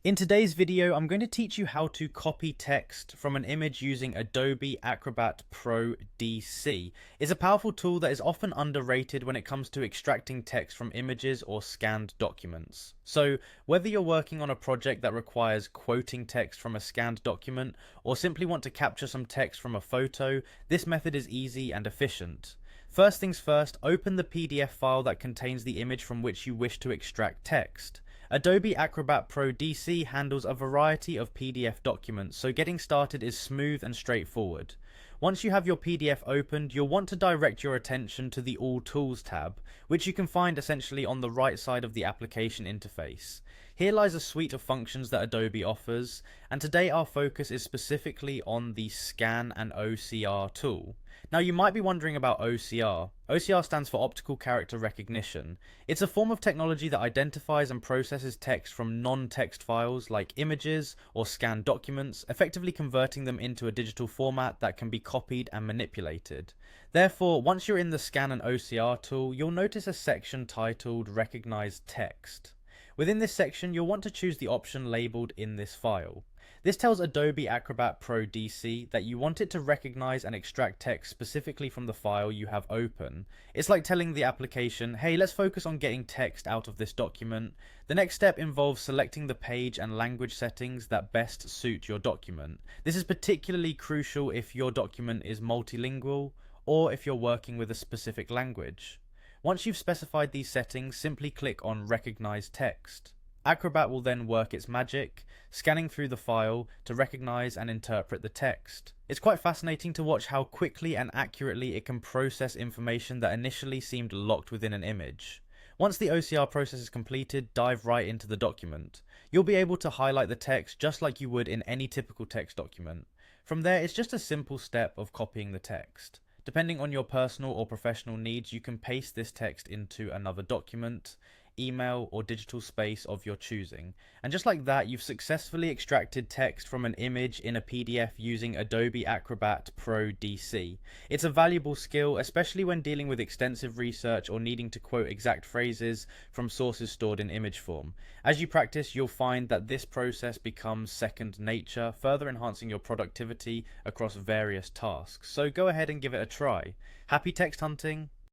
In today's video, I'm going to teach you how to copy text from an image using Adobe Acrobat Pro DC. It's a powerful tool that is often underrated when it comes to extracting text from images or scanned documents. So, whether you're working on a project that requires quoting text from a scanned document or simply want to capture some text from a photo, this method is easy and efficient. First things first, open the PDF file that contains the image from which you wish to extract text. Adobe Acrobat Pro DC handles a variety of PDF documents, so getting started is smooth and straightforward. Once you have your PDF opened, you'll want to direct your attention to the All Tools tab, which you can find essentially on the right side of the application interface. Here lies a suite of functions that Adobe offers, and today our focus is specifically on the Scan and OCR tool. Now you might be wondering about OCR. OCR stands for Optical Character Recognition. It's a form of technology that identifies and processes text from non-text files like images or scanned documents, effectively converting them into a digital format that can be copied and manipulated. Therefore, once you're in the Scan and OCR tool, you'll notice a section titled Recognize Text. Within this section, you'll want to choose the option labeled in this file. This tells Adobe Acrobat Pro DC that you want it to recognize and extract text specifically from the file you have open. It's like telling the application, hey, let's focus on getting text out of this document. The next step involves selecting the page and language settings that best suit your document. This is particularly crucial if your document is multilingual or if you're working with a specific language. Once you've specified these settings, simply click on Recognize Text. Acrobat will then work its magic, scanning through the file to recognize and interpret the text. It's quite fascinating to watch how quickly and accurately it can process information that initially seemed locked within an image. Once the OCR process is completed, dive right into the document. You'll be able to highlight the text just like you would in any typical text document. From there, it's just a simple step of copying the text. Depending on your personal or professional needs, you can paste this text into another document, email, or digital space of your choosing. And just like that, you've successfully extracted text from an image in a PDF using Adobe Acrobat Pro DC. It's a valuable skill, especially when dealing with extensive research or needing to quote exact phrases from sources stored in image form. As you practice, you'll find that this process becomes second nature, further enhancing your productivity across various tasks. So go ahead and give it a try. Happy text hunting!